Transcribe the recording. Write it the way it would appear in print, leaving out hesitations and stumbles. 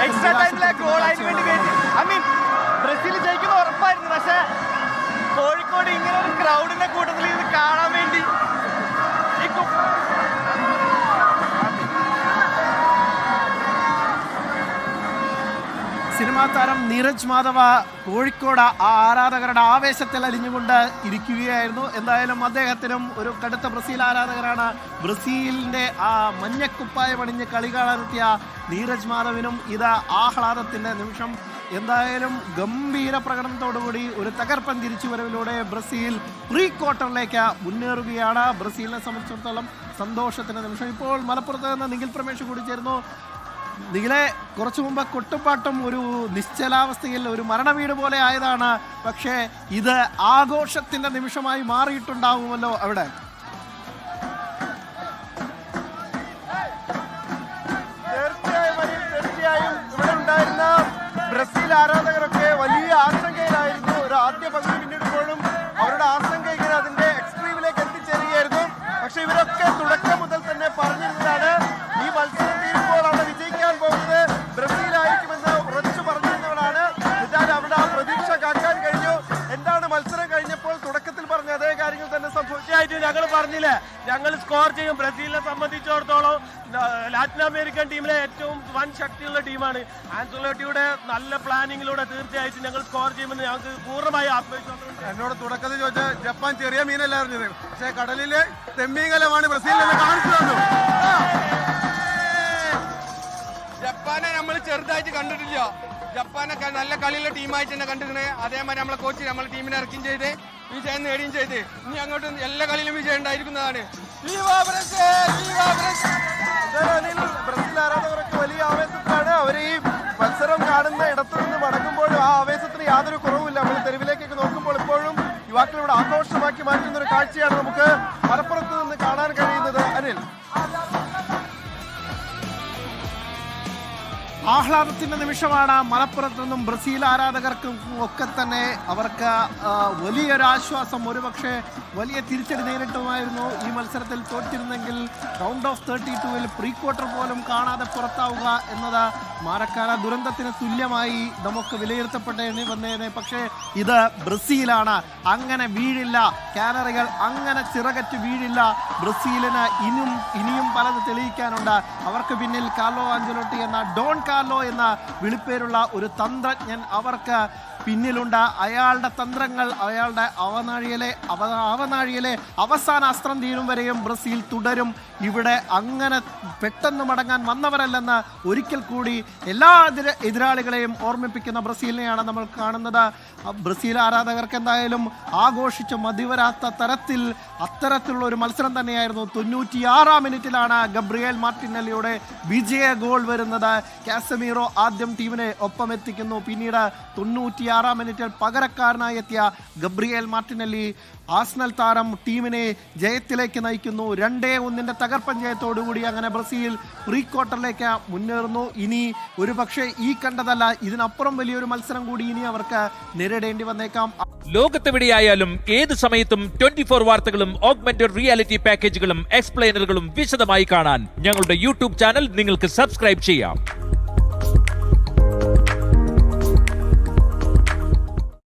Extra ടൈമിലെ goal അതിന് വേണ്ടി Brazil ജയിക്കുന്ന ഉറപ്പായിരുന്നു. പക്ഷെ കോഴിക്കോട് ഇങ്ങനെ ഒരു ക്രൗഡിന്റെ കൂട്ടത്തിൽ ഇത് കാണാൻ വേണ്ടി സിനിമാ താരം നീരജ് മാധവ കോഴിക്കോട് ആ ആരാധകരുടെ ആവേശത്തിൽ അലിഞ്ഞുകൊണ്ട് ഇരിക്കുകയായിരുന്നു. എന്തായാലും അദ്ദേഹത്തിനും ഒരു കടുത്ത ബ്രസീൽ ആരാധകരാണ്. ബ്രസീലിന്റെ ആ മഞ്ഞക്കുപ്പായം അണിഞ്ഞ് കളി കാണാനെത്തിയ നീരജ് മാധവിനും ഇത് ആഹ്ലാദത്തിന്റെ നിമിഷം. എന്തായാലും ഗംഭീര പ്രകടനത്തോടുകൂടി ഒരു തകർപ്പൻ തിരിച്ചുവരവിലൂടെ ബ്രസീൽ പ്രീ ക്വാർട്ടറിലേക്ക് മുന്നേറുകയാണ്. ബ്രസീലിനെ സംബന്ധിച്ചിടത്തോളം സന്തോഷത്തിന്റെ നിമിഷം. ഇപ്പോൾ മലപ്പുറത്ത് നിന്ന് നിഖിൽ പ്രമേഷ് കൂടി ചേർന്നു. നിഖിലെ, കുറച്ചു മുമ്പ് കൊട്ടുപാട്ടും ഒരു നിശ്ചലാവസ്ഥയിൽ ഒരു മരണവീട് പോലെ ആയതാണ്. പക്ഷേ ഇത് ആഘോഷത്തിന്റെ നിമിഷമായി മാറിയിട്ടുണ്ടാവുമല്ലോ അവിടെ. തീർച്ചയായും ഇവിടെ ഉണ്ടായിരുന്ന ബ്രസീൽ ആരാധകരൊക്കെ വലിയ ആശങ്കയിലായിരുന്നു. ഒരു ആദ്യ പങ്ക് പിന്നിടുമ്പോഴും അവരുടെ ആശങ്ക ഇങ്ങനെ അതിന്റെ എക്സ്ട്രീമിലേക്ക് എത്തിച്ചേരുകയായിരുന്നു. പക്ഷെ ഇവരൊക്കെ തുടക്കം മുതൽ തന്നെ പറഞ്ഞിരുന്നതാണ് ഈ മത്സരം തീരുമ്പോൾ അവിടെ വിജയിക്കാൻ പോകുന്നത് ബ്രസീലായിരിക്കുമെന്ന് ഉറച്ചു പറഞ്ഞിരുന്നവരാണ്. എന്നാൽ അവിടെ ആ പ്രതീക്ഷ കാക്കാൻ കഴിഞ്ഞു. എന്താണ് മത്സരം കഴിഞ്ഞപ്പോൾ തുടക്കത്തിൽ പറഞ്ഞ അതേ കാര്യങ്ങൾ തന്നെ സംഭവിച്ചായിട്ട് ഞങ്ങൾ പറഞ്ഞില്ലേ, ഞങ്ങൾ സ്കോർ ചെയ്യും. ബ്രസീലിനെ സംബന്ധിച്ചിടത്തോളം ലാറ്റിൻ അമേരിക്കൻ ടീമിലെ ഏറ്റവും വൻ ശക്തിയുള്ള ടീമാണ്. ആൻസലോട്ടിയുടെ നല്ല പ്ലാനിങ്ങിലൂടെ തീർച്ചയായിട്ടും ഞങ്ങൾ സ്കോർ ചെയ്യുമെന്ന് ഞങ്ങൾക്ക് പൂർണ്ണമായി ആത്മവിശ്വാസമുണ്ട്. എന്നോട് തുടക്കത്തിൽ ചോദിച്ചാൽ ജപ്പാൻ ചെറിയ മീനല്ല അറിഞ്ഞത്, പക്ഷേ കടലിലെ തെമ്മീങ്കലമാണ് ബ്രസീലിൽ കാണിച്ചു തന്നു. ജപ്പാനെ നമ്മൾ ചെറുതായിട്ട് കണ്ടിട്ടില്ല. ജപ്പാനൊക്കെ നല്ല കളിയുള്ള ടീമായിട്ട് തന്നെ കണ്ടിരുന്നത്. അതേമാതിരി നമ്മളെ കോച്ച് നമ്മളെ ടീമിനെ ഇറക്കുകയും ചെയ്ത് വിജയം നേടുകയും ചെയ്ത് ഇനി അങ്ങോട്ട് എല്ലാ കളിയിലും വിജയം ഉണ്ടായിരിക്കുന്നതാണ്. ബ്രസീൽ ആരാധകരൊക്കെ വലിയ ആവേശത്തിലാണ്. അവർ ഈ മത്സരം കാണുന്ന ഇടത്തു നിന്ന് മടങ്ങുമ്പോഴും ആ ആവേശത്തിന് യാതൊരു കുറവുമില്ല. നമ്മൾ തെരുവിലേക്കൊക്കെ നോക്കുമ്പോൾ ഇപ്പോഴും യുവാക്കൾ ഇവിടെ ആഘോഷമാക്കി മാറ്റുന്ന ഒരു കാഴ്ചയാണ് നമുക്ക് മലപ്പുറത്ത് നിന്ന് കാണാൻ കഴിയുന്നത്. അനിൽ, ആഹ്ലാദത്തിന്റെ നിമിഷമാണ് മലപ്പുറത്ത് നിന്നും. ബ്രസീൽ ആരാധകർക്കും ഒക്കെ തന്നെ അവർക്ക് വലിയൊരു ആശ്വാസം. ഒരുപക്ഷെ വലിയ തിരിച്ചടി നേരിട്ടുമായിരുന്നു ഈ മത്സരത്തിൽ. തോറ്റിരുന്നെങ്കിൽ റൗണ്ട് ഓഫ് 32-ൽ പ്രീ ക്വാർട്ടർ പോലും കാണാതെ പുറത്താവുക എന്നത് മാരക്കാല ദുരന്തത്തിന് തുല്യമായി നമുക്ക് വിലയിരുത്തപ്പെട്ടേനെ വന്നേനെ. പക്ഷേ ഇത് ബ്രസീലാണ്, അങ്ങനെ വീഴില്ല. കാനറികൾ അങ്ങനെ ചിറകറ്റ് വീഴില്ല. ബ്രസീലിന് ഇനിയും പലത് തെളിയിക്കാനുണ്ട്. അവർക്ക് പിന്നിൽ കാർലോ ആഞ്ചലോട്ടി എന്ന ഡോൺ കാർലോ എന്ന വിളിപ്പേരുള്ള ഒരു തന്ത്രജ്ഞൻ അവർക്ക് പിന്നിലുണ്ട്. അയാളുടെ തന്ത്രങ്ങൾ, അയാളുടെ അവനാഴിയിലെ അവസാന അസ്ത്രം തീരും വരെയും ബ്രസീൽ തുടരും. ഇവിടെ അങ്ങനെ പെട്ടെന്ന് മടങ്ങാൻ വന്നവരല്ലെന്ന് ഒരിക്കൽ കൂടി എല്ലാ എതിരാളികളെയും ഓർമ്മിപ്പിക്കുന്ന ബ്രസീലിനെയാണ് നമ്മൾ കാണുന്നത്. ബ്രസീൽ ആരാധകർക്ക് എന്തായാലും ആഘോഷിച്ച് മതിവരാത്ത തരത്തിൽ അത്തരത്തിലുള്ള ഒരു മത്സരം തന്നെയായിരുന്നു. 96-ാം മിനിറ്റിലാണ് ഗബ്രിയേൽ മാർട്ടിനെല്ലിയുടെ വിജയ ഗോൾ വരുന്നത്. കാസമീറോ ആദ്യം ടീമിനെ ഒപ്പമെത്തിക്കുന്നു. പിന്നീട് 96-ാം മിനിറ്റിൽ പകരക്കാരനായി എത്തിയ ഗബ്രിയേൽ മാർട്ടിനെല്ലി ആസ്നൽ താരം ടീമിനെ ജയത്തിലേക്ക് നയിക്കുന്നു. 2-1 തകർപ്പൻ ജയത്തോടുകൂടി അങ്ങനെ ബ്രസീൽ പ്രീ ക്വാർട്ടറിലേക്ക് മുന്നേറുന്നു. ഇനി ഒരുപക്ഷെ ഈ കണ്ടതല്ല, ഇതിനപ്പുറം വലിയൊരു മത്സരം കൂടി ഇനി അവർക്ക് നേരിടേണ്ടി വന്നേക്കാം. ലോകത്തെവിടെയായാലും ഏത് സമയത്തും 24 വാർത്തകളും ഓഗ്മെന്റഡ് റിയാലിറ്റി പാക്കേജുകളും എക്സ്പ്ലെയിനറുകളും വിശദമായി കാണാൻ ഞങ്ങളുടെ യൂട്യൂബ് ചാനൽ നിങ്ങൾക്ക് സബ്സ്ക്രൈബ് ചെയ്യാം.